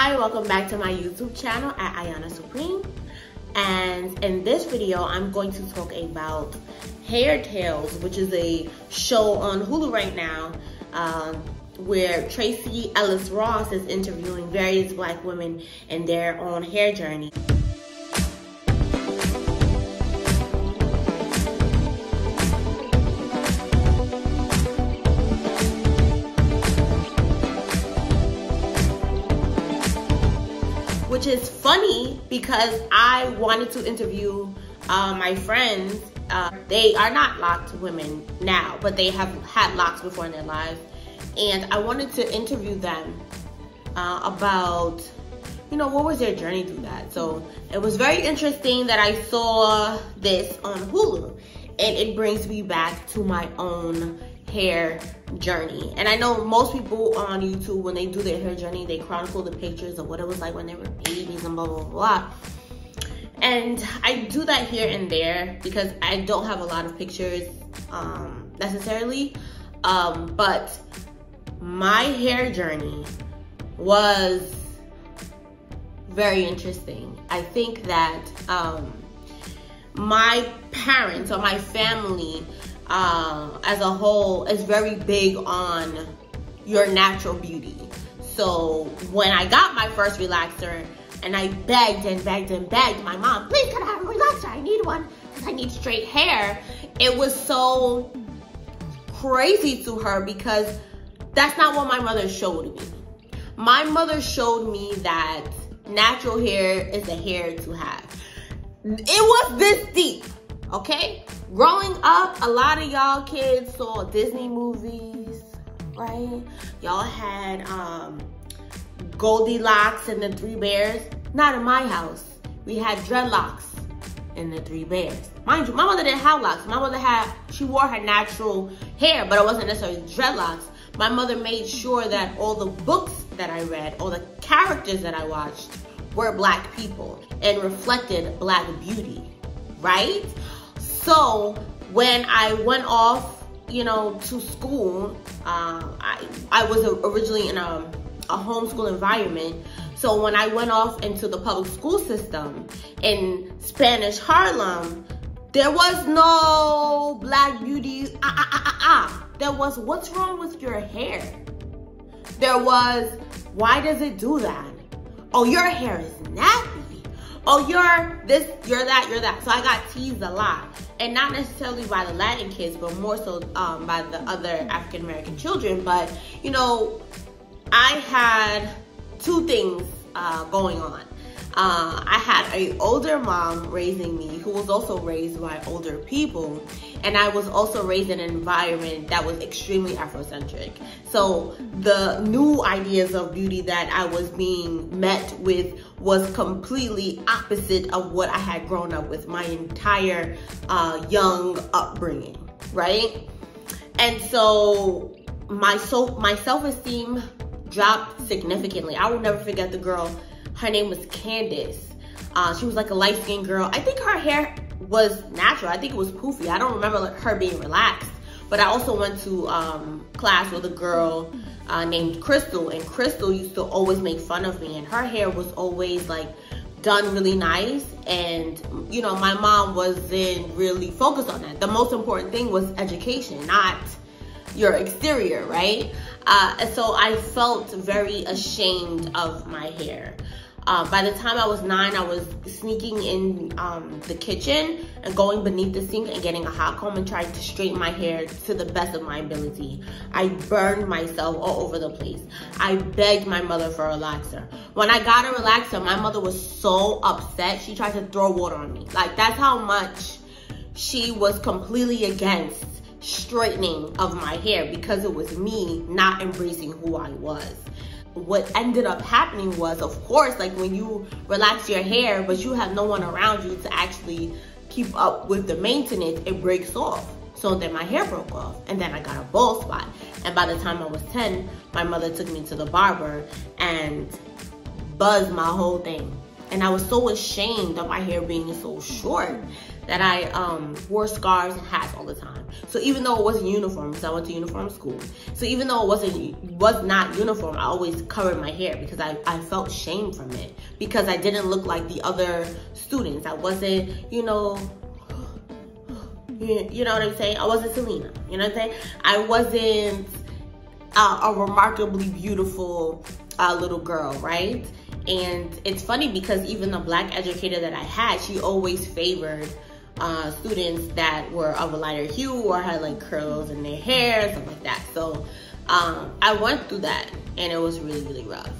Hi, welcome back to my YouTube channel at Ayana Supreme. And in this video, I'm going to talk about Hair Tales, which is a show on Hulu right now, where Tracee Ellis Ross is interviewing various Black women in their own hair journey. Which is funny because I wanted to interview my friends. They are not locked women now, but they have had locks before in their lives. And I wanted to interview them about, what was their journey through that. So it was very interesting that I saw this on Hulu, and it brings me back to my own hair journey. And I know most people on YouTube, when they do their hair journey, they chronicle the pictures of what it was like when they were babies and blah, blah, blah. And I do that here and there because I don't have a lot of pictures necessarily. But my hair journey was very interesting. I think that my parents or my family as a whole is very big on your natural beauty. So when I got my first relaxer and I begged and begged and begged my mom, please can I have a relaxer? I need one because I need straight hair. It was so crazy to her because that's not what my mother showed me. My mother showed me that natural hair is the hair to have. It was this deep, okay? Growing up, a lot of y'all kids saw Disney movies, right? Y'all had Goldilocks and the Three Bears. Not in my house. We had dreadlocks and the Three Bears. Mind you, my mother didn't have locks. My mother she wore her natural hair, but it wasn't necessarily dreadlocks. My mother made sure that all the books that I read, all the characters that I watched were Black people and reflected Black beauty, right? So when I went off, to school, I was originally in a homeschool environment. So when I went off into the public school system in Spanish Harlem, there was no Black beauty. There was, what's wrong with your hair? There was, why does it do that? Oh, your hair is nappy. Oh, you're this, you're that, you're that. So I got teased a lot. And not necessarily by the Latin kids, but more so by the other African-American children. But, I had two things going on. I had an older mom raising me who was also raised by older people. And I was also raised in an environment that was extremely Afrocentric. So the new ideas of beauty that I was being met with was completely opposite of what I had grown up with my entire young upbringing, right? And so my self-esteem dropped significantly. I will never forget the girl. Her name was Candace. She was like a light-skinned girl. I think her hair was natural. I think it was poofy. I don't remember her being relaxed. But I also went to class with a girl named Crystal, and Crystal used to always make fun of me, and her hair was always like done really nice. And my mom wasn't really focused on that. The most important thing was education, not your exterior, right? And so I felt very ashamed of my hair. By the time I was 9, I was sneaking in the kitchen and going beneath the sink and getting a hot comb and trying to straighten my hair to the best of my ability. I burned myself all over the place. I begged my mother for a relaxer. When I got a relaxer, my mother was so upset. She tried to throw water on me. Like, that's how much she was completely against straightening of my hair because it was me not embracing who I was. What ended up happening was, of course, like when you relax your hair, but you have no one around you to actually keep up with the maintenance, it breaks off. So then my hair broke off, and then I got a bald spot. And by the time I was 10, my mother took me to the barber and buzzed my whole thing. And I was so ashamed of my hair being so short that I wore scarves and hats all the time. So even though it wasn't uniform, because I went to uniform school, so even though it was not uniform, I always covered my hair because I felt shame from it, because I didn't look like the other students. I wasn't, you know what I'm saying? I wasn't Selena, you know what I'm saying? I wasn't a remarkably beautiful little girl, right? And it's funny because even the black educator that I had, she always favored students that were of a lighter hue or had like curls in their hair and stuff like that. So I went through that, and it was really, really rough.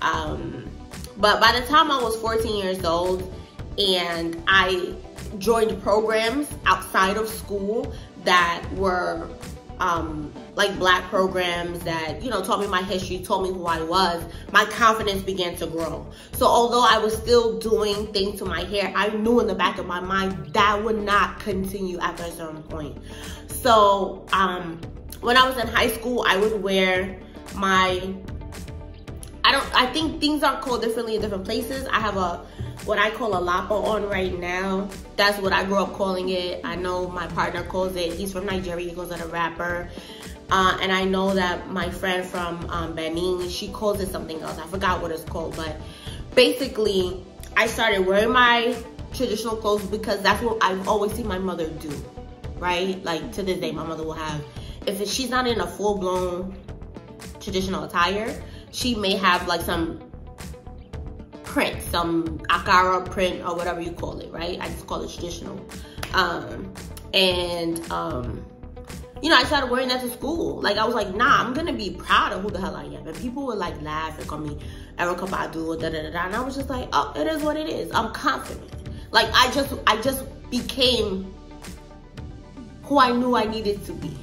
But by the time I was 14 years old and I joined programs outside of school that were like black programs that, you know, taught me my history, taught me who I was, my confidence began to grow. So although I was still doing things to my hair, I knew in the back of my mind that would not continue after a certain point. So when I was in high school, I would wear my, I think things are called differently in different places. I have what I call a lapa on right now. That's what I grew up calling it. I know my partner calls it, he's from Nigeria, he calls it a rapper. And I know that my friend from Benin, she calls it something else. I forgot what it's called, but basically I started wearing my traditional clothes because that's what I've always seen my mother do, right? Like to this day, my mother will have, if she's not in a full-blown traditional attire, she may have like some print, some Akara print or whatever you call it, right? I just call it traditional. You know, I started wearing that to school. Like, I was like, nah, I'm gonna be proud of who the hell I am. And people would like laugh and call me Erykah Badu or da-da-da-da. And I was just like, oh, it is what it is. I'm confident. Like, I just became who I knew I needed to be,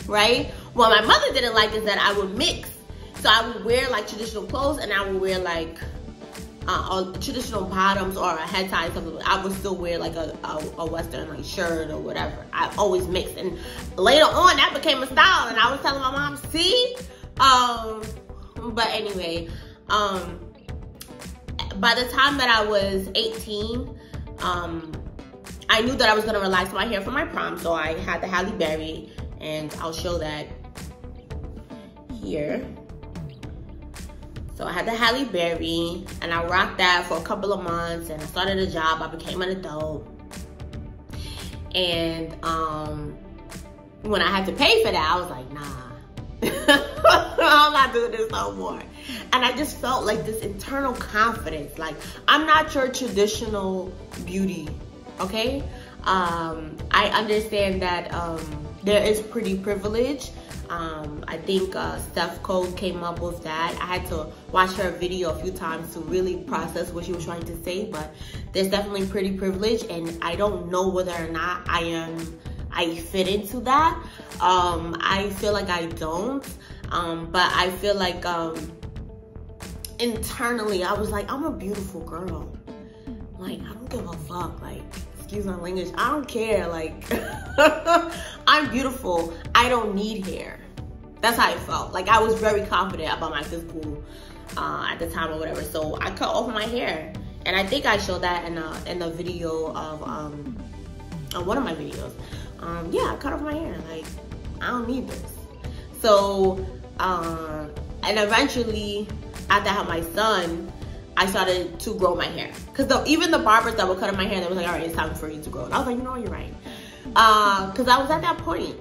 right? What my mother didn't like is that I would mix. So I would wear like traditional clothes and I would wear like traditional bottoms or a head tie, something. I would still wear like a Western like shirt or whatever. I always mixed, and later on that became a style, and I was telling my mom, see? But anyway, by the time that I was 18, I knew that I was gonna relax my hair for my prom, so I had the Halle Berry, and I'll show that here. So I had the Halle Berry, and I rocked that for a couple of months, and I started a job. I became an adult. And when I had to pay for that, I was like, nah, I'm not doing this no more. And I just felt like this internal confidence. Like, I'm not your traditional beauty, okay? I understand that there is pretty privilege. I think Steph Cole came up with that. I had to watch her video a few times to really process what she was trying to say, but there's definitely pretty privilege, and I don't know whether or not I fit into that. I feel like I don't, but I feel like internally I was like, I'm a beautiful girl. Like, I don't give a fuck. Like, excuse my language, I don't care. Like, I'm beautiful. I don't need hair. That's how I felt. Like, I was very confident about my physical at the time or whatever. So I cut off my hair, and I think I showed that in the video of on one of my videos. Yeah, I cut off my hair. Like, I don't need this. So and eventually, after I had my son, I started to grow my hair. Because even the barbers that were cutting my hair, they was like, all right, it's time for you to grow it. I was like, you know what, you're right. Because I was at that point.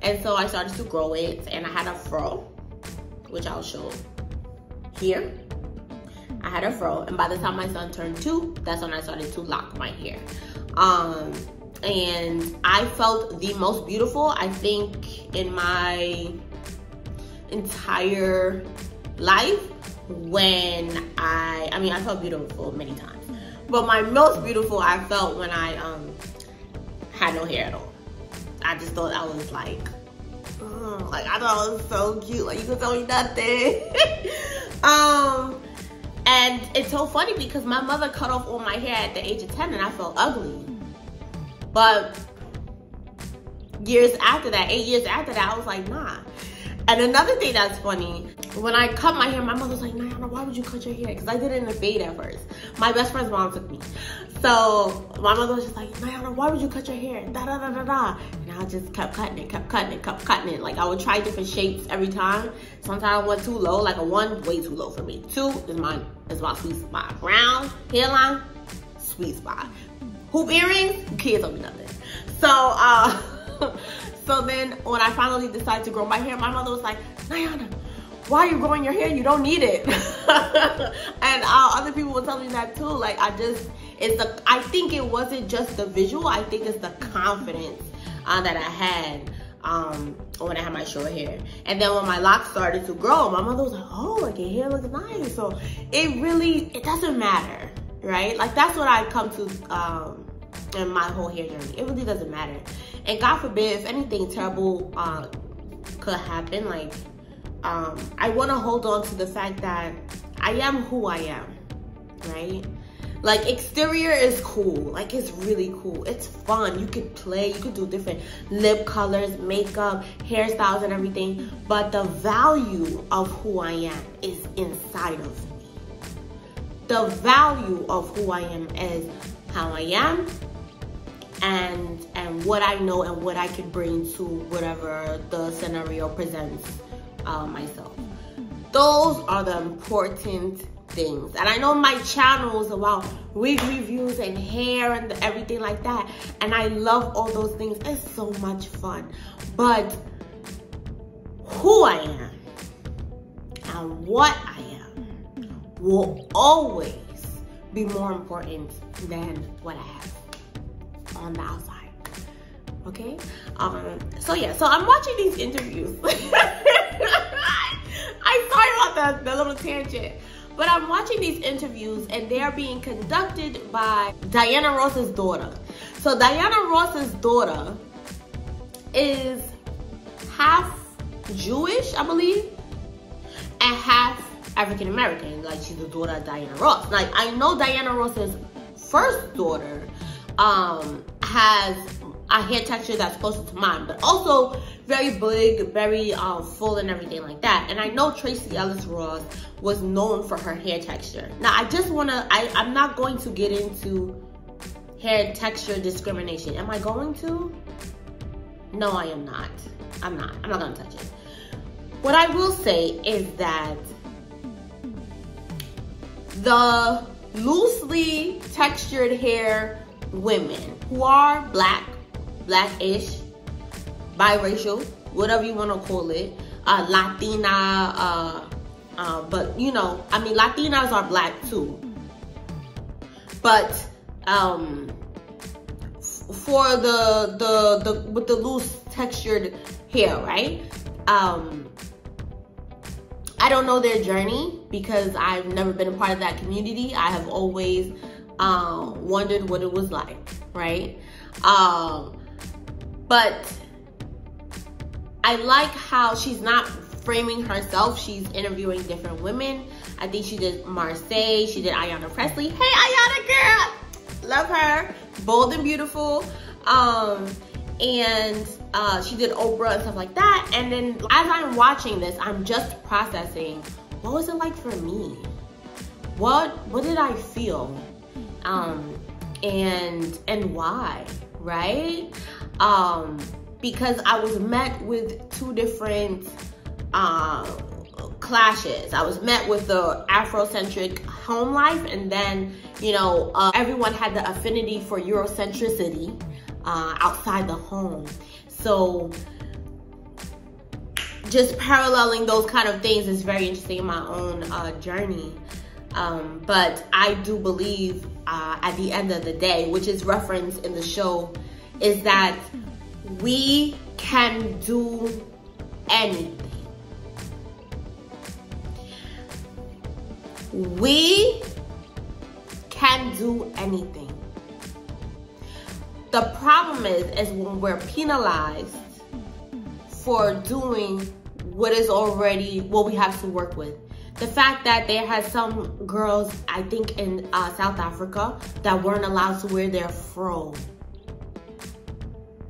And so I started to grow it, and I had a fro, which I'll show here. I had a fro, and by the time my son turned 2, that's when I started to lock my hair. And I felt the most beautiful, I think, in my entire life when I mean, I felt beautiful many times, but my most beautiful I felt when I had no hair at all. I just thought I was like I thought it was so cute. Like, you could tell me nothing. And it's so funny because my mother cut off all my hair at the age of 10, and I felt ugly. But years after that, 8 years after that, I was like, nah. And another thing that's funny, when I cut my hair, my mother was like, Nayana, why would you cut your hair? Because I did it in a fade at first. My best friend's mom took me. So my mother was just like, Nayana, why would you cut your hair? Da da da da da. And I just kept cutting it, kept cutting it, kept cutting it. Like I would try different shapes every time. Sometimes I went too low, like a 1, way too low for me. 2 is my sweet spot. Round, hairline, sweet spot. Hoop earrings, you can't tell me nothing. So, so then when I finally decided to grow my hair, my mother was like, Nayana, why are you growing your hair? You don't need it. And other people were telling me that too. Like I think it wasn't just the visual. I think it's the confidence that I had when I had my short hair. And then when my locks started to grow, my mother was like, oh, like your hair looks nice. So it doesn't matter, right? Like that's what I come to in my whole hair journey. It really doesn't matter. And God forbid, if anything terrible could happen, like I want to hold on to the fact that I am who I am, right? Like exterior is cool, like it's really cool, it's fun, you could play, you could do different lip colors, makeup, hairstyles and everything, but the value of who I am is inside of me. The value of who I am is how I am and what I know and what I can bring to whatever the scenario presents myself. Those are the important things. And I know my channel is about wig reviews and hair and everything like that, and I love all those things. It's so much fun, but who I am and what I am will always be more important than what I have on the outside. Okay, so yeah, so I'm watching these interviews. I'm sorry about the little tangent, but I'm watching these interviews and they are being conducted by Diana Ross's daughter. So Diana Ross's daughter is half Jewish, I believe, and half African American. Like she's the daughter of Diana Ross. Like I know Diana Ross's first daughter has a hair texture that's closer to mine, but also very big, very full and everything like that. And I know Tracee Ellis Ross was known for her hair texture. Now I just wanna, I'm not going to get into hair texture discrimination. Am I going to? No, I am not. I'm not gonna touch it. What I will say is that the loosely textured hair women who are blackish, biracial, whatever you want to call it, Latina, but you know, I mean, Latinas are black too. But for the with the loose textured hair, right? I don't know their journey because I've never been a part of that community. I have always wondered what it was like, right? But I like how she's not framing herself. She's interviewing different women. I think she did Marseille. She did Ayanna Pressley. Hey, Ayanna girl. Love her. Bold and beautiful. And she did Oprah and stuff like that. And then as I'm watching this, I'm just processing, what was it like for me? What did I feel? And why, right? Because I was met with two different clashes. I was met with the Afrocentric home life, and then, you know, everyone had the affinity for Eurocentricity outside the home. So just paralleling those kind of things is very interesting in my own journey. But I do believe at the end of the day, which is referenced in the show, is that we can do anything. We can do anything. The problem is when we're penalized for doing what is already what we have to work with. The fact that there has some girls, I think in South Africa, that weren't allowed to wear their fro.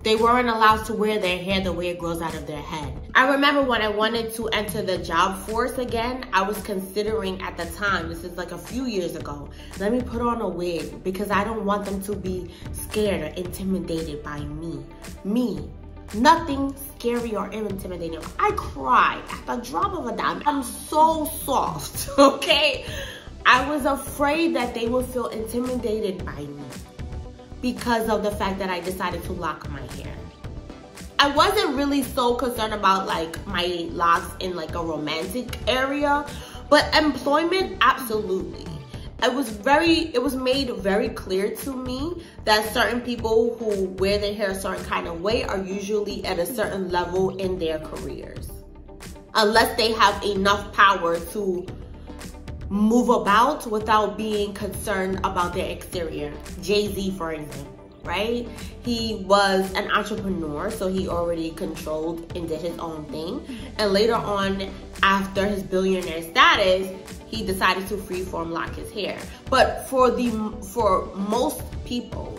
they weren't allowed to wear their hair the way it grows out of their head. I remember when I wanted to enter the job force again, I was considering at the time, this is like a few years ago, let me put on a wig because I don't want them to be scared or intimidated by me. Nothing scary or intimidating. I cry at the drop of a dime. I'm so soft, okay? I was afraid that they would feel intimidated by me because of the fact that I decided to lock my hair. I wasn't really so concerned about like my locks in like a romantic area, but employment, absolutely. It was made very clear to me that certain people who wear their hair a certain kind of way are usually at a certain level in their careers. Unless they have enough power to move about without being concerned about their exterior. Jay-Z, for example, right? He was an entrepreneur, so he already controlled and did his own thing. And later on, after his billionaire status, he decided to freeform lock his hair. But for most people,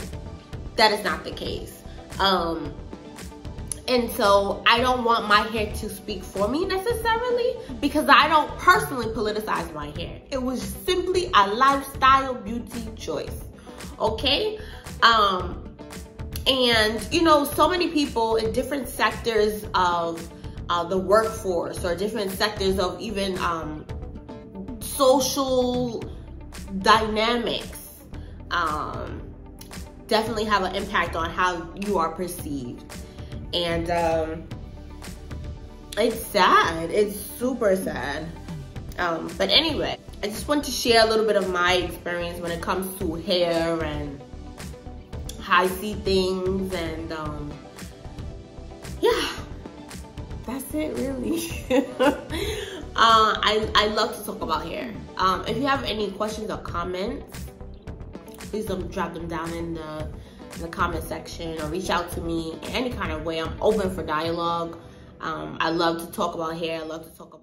that is not the case. And so I don't want my hair to speak for me necessarily because I don't personally politicize my hair. It was simply a lifestyle beauty choice, okay? And you know, so many people in different sectors of the workforce or different sectors of even social dynamics definitely have an impact on how you are perceived. And it's sad. It's super sad. But anyway, I just want to share a little bit of my experience when it comes to hair and how I see things. And yeah, that's it really. I love to talk about hair. If you have any questions or comments, please drop them down in the comment section or reach out to me in any kind of way. I'm open for dialogue. I love to talk about hair. I love to talk about